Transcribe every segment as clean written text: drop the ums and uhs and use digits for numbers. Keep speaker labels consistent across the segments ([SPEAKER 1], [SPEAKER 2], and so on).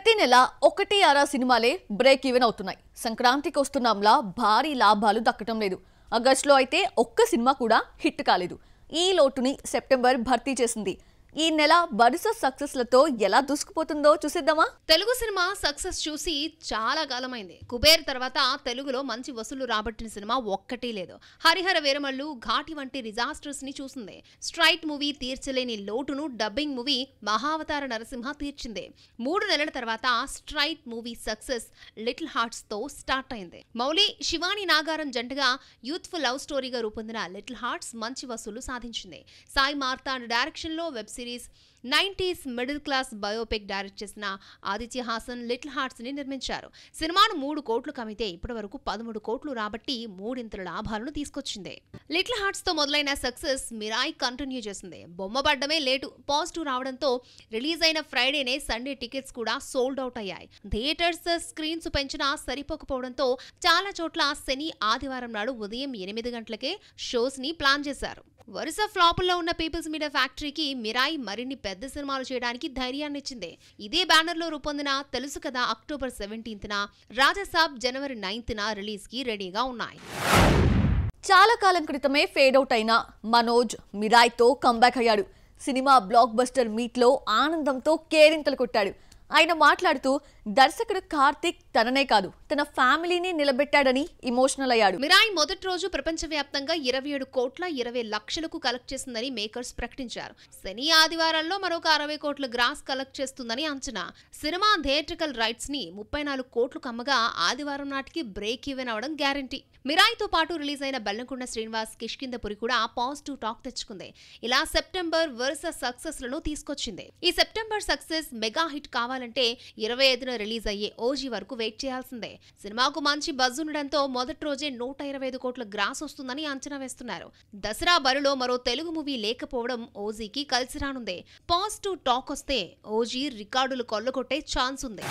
[SPEAKER 1] ప్రతి నెల ఒకటి అర సినిమాలే బ్రేక్ ఈవెన్ అవుతున్నాయి. సంక్రాంతికి వస్తున్నాంలా భారీ లాభాలు దక్కడం లేదు. ఆగస్టులో అయితే ఒక్క సినిమా కూడా హిట్ కాలేదు. ఈ లోటుని సెప్టెంబర్ భర్తీ చేసింది. ఈ నెల వరుస సక్సెస్లతో ఎలా దూసుకుపోతుందో చూసేద్దామా?
[SPEAKER 2] తెలుగు సినిమా సక్సెస్ చూసి చాలా కాలమైంది. కుబేర్ తర్వాత తెలుగులో మంచి వసూలు రాబట్టిన సినిమా ఒక్కటి లేదు. హరిహర వీరమల్లు, ఘాటి వంటి డిజాస్టర్స్ ని చూసింది. స్ట్రైట్ మూవీ తీర్చలేని లోటును డబ్బింగ్ మూవీ మహావతార నరసింహ తీర్చింది. 3 నెలల తర్వాత straight movie success little hearts తో స్టార్ట్ అయింది. మౌలి, శివాని నాగారం జంటగా యూత్ఫుల్ లవ్ స్టోరీగా రూపొందిన లిటిల్ హార్ట్స్ మంచి వసూలు సాధించింది. సాయి మార్తాండ్ డైరెక్షన్ లో web series 90s middle class biopic direct చేసిన ఆదిత్య హాసన్ లిటిల్ హార్ట్స్ ని నిర్మించారు. సినిమాను 3 కోట్లు కమితే ఇప్పటి వరకు 13 కోట్లు రాబట్టి మూడింతల లాభాలను తీసుకొచ్చింది. లిటిల్ హార్ట్స్ తో మొదలైన సక్సెస్ మిరాయి కంటిన్యూ చేసింది. బొమ్మ పడ్డమే లేటు పాజిటివ్ రావడంతో రిలీజ్ అయిన ఫ్రైడేనే సండే టికెట్స్ కూడా సోల్డ్ అవుట్ అయ్యాయి. థియేటర్స్ స్క్రీన్స్ పెంచినా సరిపోకపోవడంతో చాలా చోట్ల శని, ఆదివారం నాడు ఉదయం 8 గంటలకే షోస్ ని ప్లాన్ చేశారు. వరుస ఫ్లాపుల్లో ఉన్న పీపుల్స్ మీడియా ఫ్యాక్టరీకి మిరాయి మరిన్ని పెద్ద సినిమాలు చేయడానికి ధైర్యాన్నిచ్చింది. ఇదే బ్యానర్ లో రూపొందిన తెలుసు కదా అక్టోబర్ 17న, రాజాసాబ్ జనవరి 9న రిలీజ్ కి రెడీగా ఉన్నాయి.
[SPEAKER 1] చాలా కాలం క్రితమే ఫేడ్ అవుట్ అయిన మనోజ్ మిరాయితో కంబ్యాక్ అయ్యాడు. సినిమా బ్లాక్ బస్టర్ మీట్ లో ఆనందంతో కేరింతలు కొట్టాడు. ఆయన మాట్లాడుతూ దర్శకుడు కార్తిక్ తననే కాదు తన ఫ్యామిలీని నిలబెట్టాడని ఎమోషనల్ అయ్యాడు.
[SPEAKER 2] మిరాయి మొదటి రోజు ప్రపంచవ్యాప్తంగా 27 కోట్ల 20 లక్షలకు కలెక్ట్ చేస్తుందని మేకర్స్ ప్రకటించారు. శని, ఆదివారాల్లో మరొక 60 కోట్ల గ్రాస్ కలెక్ట్ చేస్తుందని అంచనా. సినిమా థియేట్రికల్ రైట్స్ ని 34 కోట్లు కమ్మగా ఆదివారం నాటికి బ్రేక్ ఈవెన్ అవడం గ్యారంటీ. మిరాయితో పాటు రిలీజ్ అయిన బెల్లంకొండ శ్రీనివాస్ కిష్కిందపురి కూడా పాజిటివ్ టాక్ తెచ్చుకుంది. ఇలా సెప్టెంబర్ వరుస సక్సెస్ లను తీసుకొచ్చింది. ఈ సెప్టెంబర్ సక్సెస్ మెగా హిట్ కావాలంటే 25న రిలీజ్ అయ్యే ఓజీ వరకు వెయిట్ చేయాల్సిందే. సినిమాకు మంచి బజ్ ఉండడంతో మొదటి రోజే 125 కోట్ల గ్రాస్ వస్తుందని అంచనా వేస్తున్నారు. దసరా బరిలో మరో తెలుగు మూవీ లేకపోవడం ఓజీకి కలిసి రానుంది. పాజిటివ్ టాక్ వస్తే ఓజీ రికార్డులు కొల్లగొట్టే ఛాన్స్ ఉంది.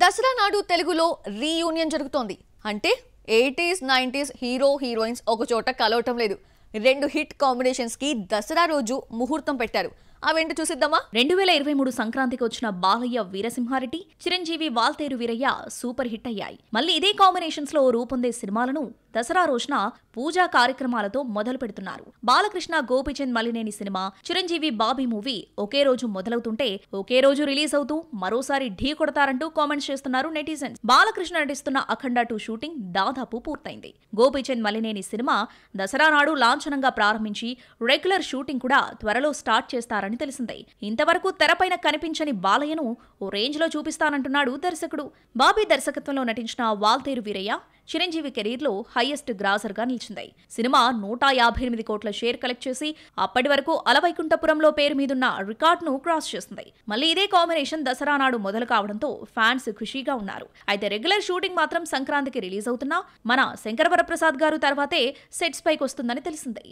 [SPEAKER 1] దసరా నాడు తెలుగులో రీయూనియన్ జరుగుతోంది. అంటే 80s 90s హీరో హీరోయిన్స్ ఒక చోట కలవటం లేదు. 2 హిట్ కాంబినేషన్స్ కి దసరా రోజు ముహూర్తం పెట్టారు. అవేంటో చూసిద్దామా?
[SPEAKER 3] 2023 సంక్రాంతికి వచ్చిన బాలయ్య వీరసింహారెడ్డి, చిరంజీవి వాల్తేరు వీరయ్య సూపర్ హిట్ అయ్యాయి. మళ్ళీ ఇదే కాంబినేషన్స్ లో రూపొందే సినిమాలను దసరా రోజున పూజా కార్యక్రమాలతో మొదలు పెడుతున్నారు. బాలకృష్ణ, గోపీచంద్ మలినేని సినిమా, చిరంజీవి బాబీ మూవీ ఒకే రోజు మొదలవుతుంటే ఒకే రోజు రిలీజ్ అవుతూ మరోసారి ఢీ కొడతారంటూ కామెంట్స్ చేస్తున్నారు నెటిజన్స్. బాలకృష్ణ నటిస్తున్న అఖండ 2 షూటింగ్ దాదాపు పూర్తయింది. గోపీచంద్ మలినేని సినిమా దసరా నాడు లాంఛనంగా ప్రారంభించి రెగ్యులర్ షూటింగ్ కూడా త్వరలో స్టార్ట్ చేస్తారని తెలిసిందే. ఇంతవరకు తెరపైన కనిపించని బాలయ్యను ఓ రేంజ్ లో చూపిస్తానంటున్నాడు దర్శకుడు. బాబీ దర్శకత్వంలో నటించిన వాల్తేరు వీరయ్య చిరంజీవి కెరీర్ లో హైయెస్ట్ గ్రాసర్ గా నిలిచింది. సినిమా 158 కోట్ల షేర్ కలెక్ట్ చేసి అప్పటి వరకు అలవైకుంఠపురంలో పేరు మీదున్న రికార్డును క్రాస్ చేస్తుంది. మళ్ళీ ఇదే కాంబినేషన్ దసరా నాడు మొదలు కావడంతో ఫ్యాన్స్ ఖుషీగా ఉన్నారు. అయితే రెగ్యులర్ షూటింగ్ మాత్రం సంక్రాంతికి రిలీజ్ అవుతున్నా మన శంకరవరప్రసాద్ గారు తర్వాతే సెట్స్ పైకి వస్తుందని తెలిసింది.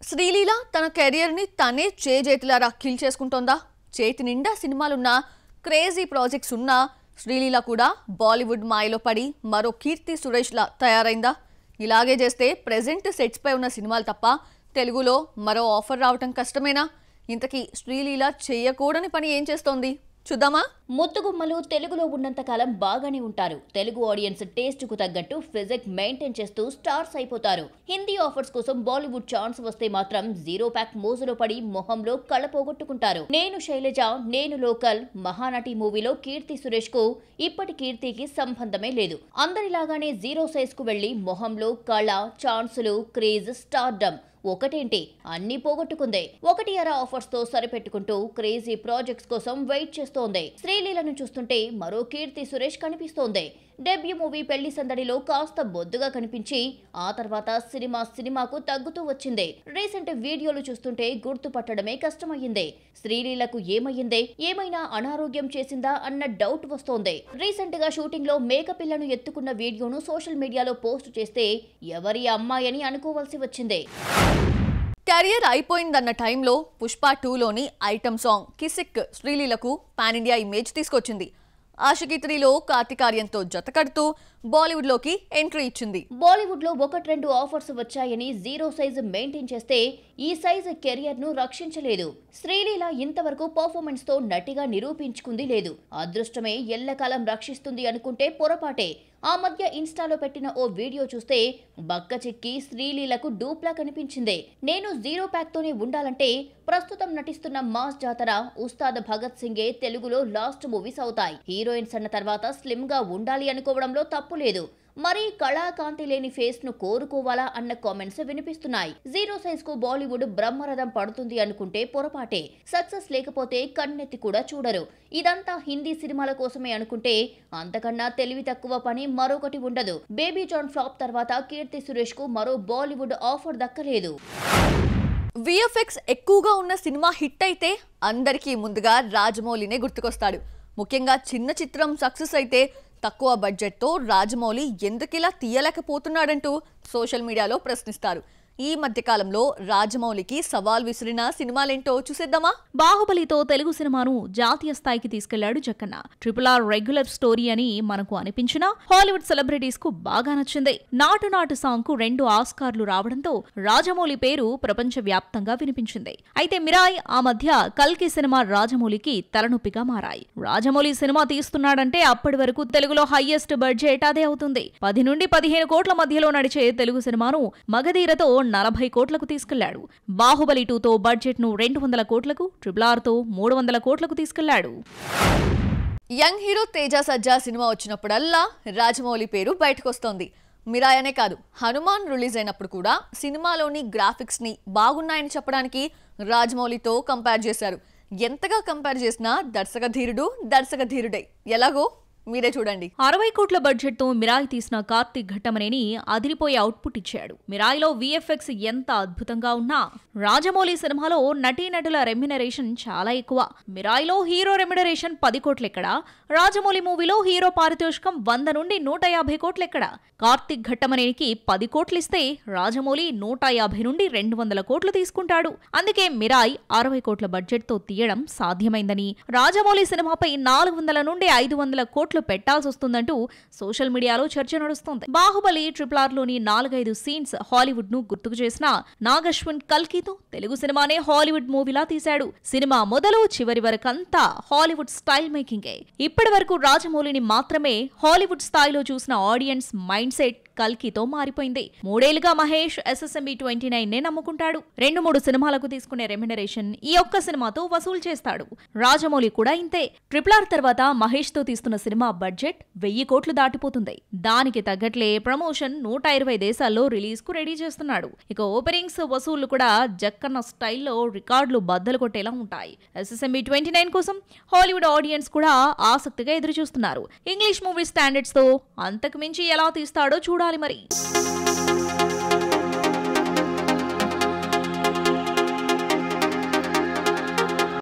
[SPEAKER 1] శ్రీలీల తన కెరియర్ ని తనే చేతులారా కిల్ చేసుకుంటోందా? చేతి నిండా సినిమాలున్నా, క్రేజీ ప్రాజెక్ట్స్ ఉన్నా శ్రీలీల కూడా బాలీవుడ్ మాయలో పడి మరో కీర్తి సురేష్ లా తయారైందా? ఇలాగే చేస్తే ప్రెజెంట్ సెట్స్ పై ఉన్న సినిమాలు తప్ప తెలుగులో మరో ఆఫర్ రావటం కష్టమేనా? ఇంతకీ శ్రీలీల చెయ్యకూడని పని ఏం చేస్తోంది చూద్దామా?
[SPEAKER 4] ముద్దుగుమ్మలు తెలుగులో ఉన్నంతకాలం బాగానే ఉంటారు. తెలుగు ఆడియన్స్ టేస్ట్ కు తగ్గట్టు ఫిజిక్ మెయింటైన్ చేస్తూ స్టార్స్ అయిపోతారు. హిందీ ఆఫర్స్ కోసం బాలీవుడ్ ఛాన్స్ వస్తే మాత్రం జీరో ప్యాక్ మోజులో పడి మొహంలో కళ పోగొట్టుకుంటారు. నేను శైలజ, నేను లోకల్, మహానటి మూవీలో కీర్తి సురేష్ కు ఇప్పటి కీర్తికి సంబంధమే లేదు. అందరిలాగానే జీరో సైజ్ కు వెళ్లి మొహంలో కళ, ఛాన్సులు, క్రేజ్, స్టార్డమ్ ఒకటేంటి అన్ని పోగొట్టుకుంది. 1 ఆఫర్స్ తో సరిపెట్టుకుంటూ క్రేజీ ప్రాజెక్ట్స్ కోసం వెయిట్ చేస్తోంది. శ్రీలీలను చూస్తుంటే మరో కీర్తి సురేష్ కనిపిస్తోంది. డెబ్యూ మూవీ పెళ్లి సందడిలో కాస్త బొద్దుగా కనిపించి ఆ తర్వాత సినిమాకు తగ్గుతూ వచ్చింది. రీసెంట్ వీడియోలు చూస్తుంటే గుర్తుపట్టడమే కష్టమయ్యింది. శ్రీలీలకు ఏమయ్యిందే? ఏమైనా అనారోగ్యం చేసిందా అన్న డౌట్ వస్తోంది. రీసెంట్ గా షూటింగ్ లో మేకపిల్లను ఎత్తుకున్న వీడియోను సోషల్ మీడియాలో పోస్ట్ చేస్తే ఎవరి అమ్మాయని అనుకోవాల్సి వచ్చింది.
[SPEAKER 1] కెరియర్ అయిపోయిందన్న టైంలో Pushpa 2లోని item song Kissik శ్రీలీలకు pan India image తీసుకొచ్చింది. ఆషికీ 3లో కార్తిక్ ఆర్యన్తో జతకడుతూ బాలీవుడ్లోకి ఎంట్రీ ఇచ్చింది.
[SPEAKER 4] బాలీవుడ్లో 1-2 ఆఫర్స్ వచ్చాయని జీరో సైజ్ మెయింటైన్ చేస్తే ఈ సైజ్ కెరియర్ను రక్షించలేదు. శ్రీలీల ఇంతవరకు పర్ఫార్మెన్స్తో నటిగా నిరూపించుకుంది లేదు. అదృష్టమే ఎల్లకాలం రక్షిస్తుంది అనుకుంటే పొరపాటే. ఆ మధ్య ఇన్స్టాలో పెట్టిన ఓ వీడియో చూస్తే బక్క చిక్కి శ్రీలీలకు డూప్లా కనిపించిందే. నేను జీరో ప్యాక్తోనే ఉండాలంటే ప్రస్తుతం నటిస్తున్న మాస్ జాతర, ఉస్తాద్ భగత్ సింగే తెలుగులో లాస్ట్ మూవీస్ అవుతాయి. హీరోయిన్స్ అన్న తర్వాత స్లిమ్ గా ఉండాలి అనుకోవడంలో తప్పు లేదు. మరి కళాకాంతి లేని ఫేస్ ను కోరుకోవాలా అన్న కామెంట్స్ వినిపిస్తున్నాయి. జీరో సైజ్ కు బాలీవుడ్ బ్రహ్మరథం పడుతుంది అనుకుంటే పొరపాటే. సక్సెస్ లేకపోతే కన్నెత్తి కూడా చూడరు. ఇదంతా హిందీ సినిమాల కోసమే అనుకుంటే అంతకన్నా తెలివి తక్కువ పని మరొకటి ఉండదు. బేబీ జాన్ ఫ్లాప్ తర్వాత కీర్తి సురేష్ కు మరో బాలీవుడ్ ఆఫర్ దక్కలేదు.
[SPEAKER 1] విఎఫ్ఎక్స్ ఎక్కువగా ఉన్న సినిమా హిట్ అయితే అందరికీ ముందుగా రాజమౌళినే గుర్తుకొస్తాడు. ముఖ్యంగా చిన్న చిత్రం సక్సెస్ అయితే తక్కువ బడ్జెట్తో రాజమౌళి ఎందుకిలా తీయలేకపోతున్నాడంటూ సోషల్ మీడియాలో ప్రశ్నిస్తారు. ఈ మధ్యకాలంలో రాజమౌళికి సవాల్ విసిరిన సినిమాలేంటో చూసేద్దామా?
[SPEAKER 3] బాహుబలితో తెలుగు సినిమాను జాతీయ స్థాయికి తీసుకెళ్లాడు జక్కన్న. RRR రెగ్యులర్ స్టోరీ అని మనకు అనిపించినా హాలీవుడ్ సెలబ్రిటీస్ కు బాగా నచ్చింది. నాటు నాటు సాంగ్ కు 2 ఆస్కార్లు రావడంతో రాజమౌళి పేరు ప్రపంచ వ్యాప్తంగా వినిపించింది. అయితే మిరాయ్, ఆ మధ్య కల్కి సినిమా రాజమౌళికి తలనొప్పిగా మారాయి. రాజమౌళి సినిమా తీస్తున్నాడంటే అప్పటి వరకు తెలుగులో హైయెస్ట్ బడ్జెట్ అదే అవుతుంది. 10 నుండి 15 కోట్ల మధ్యలో నడిచే తెలుగు సినిమాను మగధీరతో 40 కోట్లకు తీసుకెళ్లాడు. బాహుబలి 2తో బడ్జెట్ ను 200 కోట్లకు, RRRతో 300 కోట్లకు తీసుకెళ్లాడు.
[SPEAKER 1] యంగ్ హీరో తేజ సజ్జా సినిమా వచ్చినప్పుడల్లా రాజమౌళి పేరు బయటకొస్తోంది. మిరాయ్ అనే కాదు, హనుమాన్ రిలీజ్ అయినప్పుడు కూడా సినిమాలోని గ్రాఫిక్స్ ని బాగున్నాయని చెప్పడానికి రాజమౌళితో కంపేర్ చేశారు. ఎంతగా కంపేర్ చేసినా దర్శక ధీరుడే. ఎలాగో మీరే చూడండి.
[SPEAKER 3] 60 కోట్ల బడ్జెట్ తో మిరాయ్ తీసిన కార్తిక్ ఘట్టమనేని అదిరిపోయే అవుట్పుట్ ఇచ్చాడు. మిరాయ్లో విఎఫ్ఎక్స్ ఎంత అద్భుతంగా ఉన్నా రాజమౌళి సినిమాలో నటీనటుల రెమ్యునరేషన్ చాలా ఎక్కువ. మిరాయ్లో హీరో రెమ్యునరేషన్ 10 కోట్లెక్కడా, రాజమౌళి మూవీలో హీరో పారితోషికం 100 నుండి 150 కోట్లెక్కడా. కార్తిక్ ఘట్టమనేనికి 10 కోట్లిస్తే రాజమౌళి 150 నుండి 200 కోట్లు తీసుకుంటాడు. అందుకే మిరాయ్ 60 కోట్ల బడ్జెట్ తో తీయడం సాధ్యమైందని, రాజమౌళి సినిమాపై 400 నుండి 500 కోట్లు పెట్టాల్సి వస్తుందంటూ సోషల్ మీడియాలో చర్చ నడుస్తోంది. బాహుబలి RRRలోని 4-5 సీన్స్ హాలీవుడ్ ను గుర్తుకు చేసిన నాగశ్విన్ కల్కితో తెలుగు సినిమానే హాలీవుడ్ మూవీలా తీశాడు. సినిమా మొదలు చివరి వరకంతా హాలీవుడ్ స్టైల్ మేకింగే. ఇప్పటి వరకు రాజమౌళిని మాత్రమే హాలీవుడ్ స్థాయిలో చూసిన ఆడియన్స్ మైండ్ సెట్ కల్కితో మారిపోయింది. 3 ఏళ్లుగా మహేష్ SSMB 29 నే నమ్ముకుంటాడు. 2-3 సినిమాలకు తీసుకునే రెమ్యునరేషన్ ఈ ఒక్క సినిమాతో వసూలు చేస్తాడు. రాజమౌళి కూడా ఇంతే. RRR తర్వాత మహేష్ తో తీస్తున్న సినిమా బడ్జెట్ 1000 కోట్లు దాటిపోతుంది. దానికి తగ్గట్లే ప్రమోషన్ 120 దేశాల్లో రిలీజ్ కు రెడీ చేస్తున్నాడు. ఇక ఓపెనింగ్స్, వసూళ్లు కూడా జక్కన్న స్టైల్లో రికార్డులు బద్దలు కొట్టేలా ఉంటాయి. SSMB 29 కోసం హాలీవుడ్ ఆడియన్స్ కూడా ఆసక్తిగా ఎదురుచూస్తున్నారు. ఇంగ్లీష్ మూవీ స్టాండర్డ్స్ తో అంతకు మించి ఎలా తీస్తాడో చూడాలి మరి.